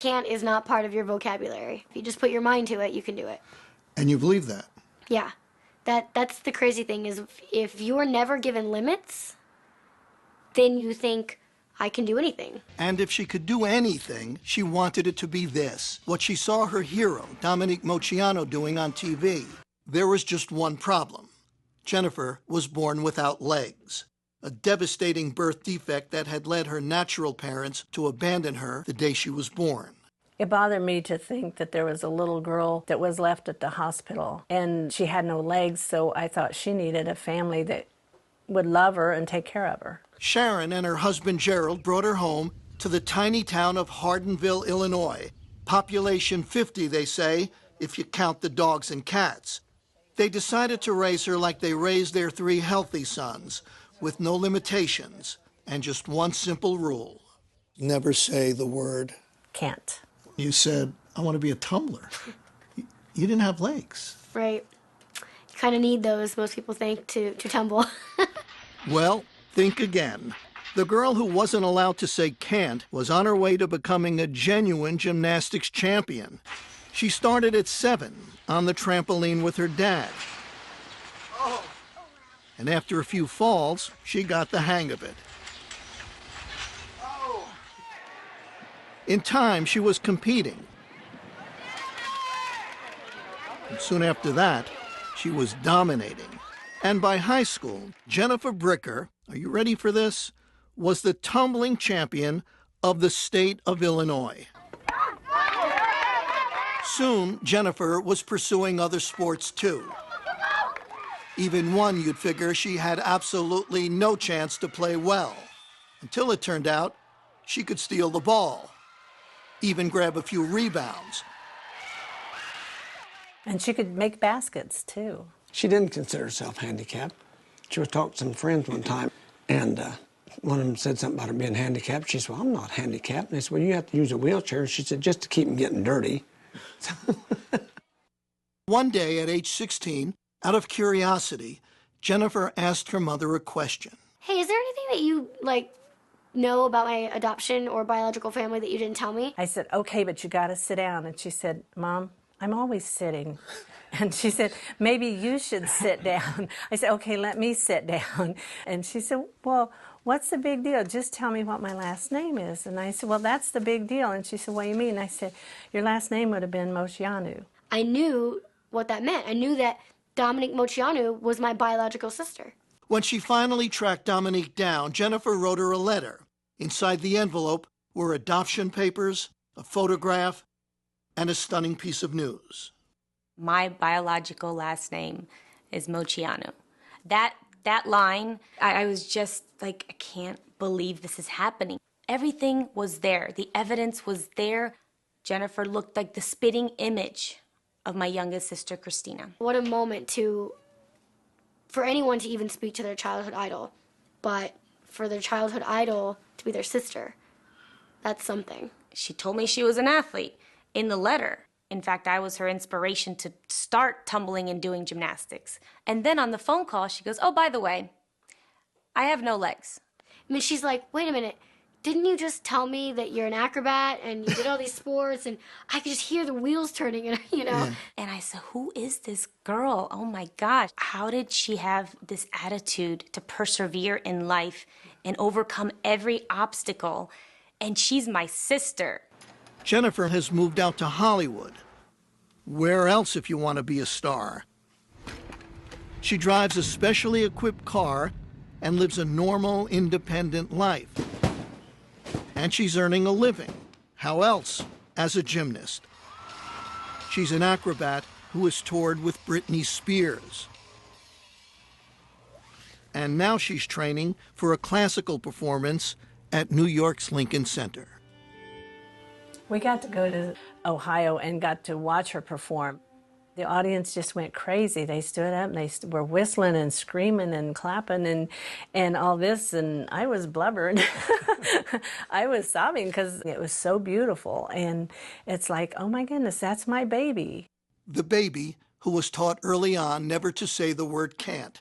Can't is not part of your vocabulary. If you just put your mind to it, you can do it. And you believe that? Yeah. That's the crazy thing is if you're never given limits, then you think, I can do anything. And if she could do anything, she wanted it to be this, what she saw her hero, Dominique Moceanu, doing on TV. There was just one problem. Jennifer was born without legs, a devastating birth defect that had led her natural parents to abandon her the day she was born. It bothered me to think that there was a little girl that was left at the hospital, and she had no legs, so I thought she needed a family that would love her and take care of her. Sharon and her husband Gerald brought her home to the tiny town of Hardinville, Illinois. Population 50, they say, if you count the dogs and cats. They decided to raise her like they raised their 3 healthy sons, with no limitations and just one simple rule. Never say the word can't. You said, I want to be a tumbler. You didn't have legs. Right. You kind of need those, most people think, to tumble. Well, think again. The girl who wasn't allowed to say can't was on her way to becoming a genuine gymnastics champion. She started at 7 on the trampoline with her dad. And after a few falls, she got the hang of it. In time, she was competing. And soon after that, she was dominating. And by high school, Jennifer Bricker, are you ready for this, was the tumbling champion of the state of Illinois. Soon, Jennifer was pursuing other sports too. Even one you'd figure she had absolutely no chance to play well, until it turned out she could steal the ball, even grab a few rebounds. And she could make baskets too. She didn't consider herself handicapped. She was talking to some friends one time, and one of them said something about her being handicapped. She said, well, I'm not handicapped. And they said, well, you have to use a wheelchair. She said, just to keep them getting dirty. One day at age 16, out of curiosity, Jennifer asked her mother a question. Hey, is there anything that you, know about my adoption or biological family that you didn't tell me? I said, okay, but you got to sit down. And she said, Mom, I'm always sitting. And she said, maybe you should sit down. I said, okay, let me sit down. And she said, well, what's the big deal? Just tell me what my last name is. And I said, well, that's the big deal. And she said, what do you mean? And I said, your last name would have been Moceanu. I knew what that meant. I knew that Dominique Moceanu was my biological sister. When she finally tracked Dominique down, Jennifer wrote her a letter. Inside the envelope were adoption papers, a photograph, and a stunning piece of news. My biological last name is Moceanu. That line, I was just like, I can't believe this is happening. Everything was there. The evidence was there. Jennifer looked like the spitting image of my youngest sister, Christina. What a moment for anyone to even speak to their childhood idol, but for their childhood idol to be their sister, that's something. She told me she was an athlete in the letter. In fact, I was her inspiration to start tumbling and doing gymnastics. And then on the phone call, she goes, oh, by the way, I have no legs. I mean, she's like, wait a minute, didn't you just tell me that you're an acrobat and you did all these sports? And I could just hear the wheels turning, Yeah. And I said, who is this girl? Oh my gosh, how did she have this attitude to persevere in life and overcome every obstacle? And she's my sister. Jennifer has moved out to Hollywood. Where else if you want to be a star? She drives a specially equipped car and lives a normal, independent life. And she's earning a living. How else? As a gymnast. She's an acrobat who has toured with Britney Spears. And now she's training for a classical performance at New York's Lincoln Center. We got to go to Ohio and got to watch her perform. The audience just went crazy. They stood up and they were whistling and screaming and clapping and all this, and I was blubbering. I was sobbing because it was so beautiful, and it's like, oh my goodness, that's my baby. The baby who was taught early on never to say the word can't.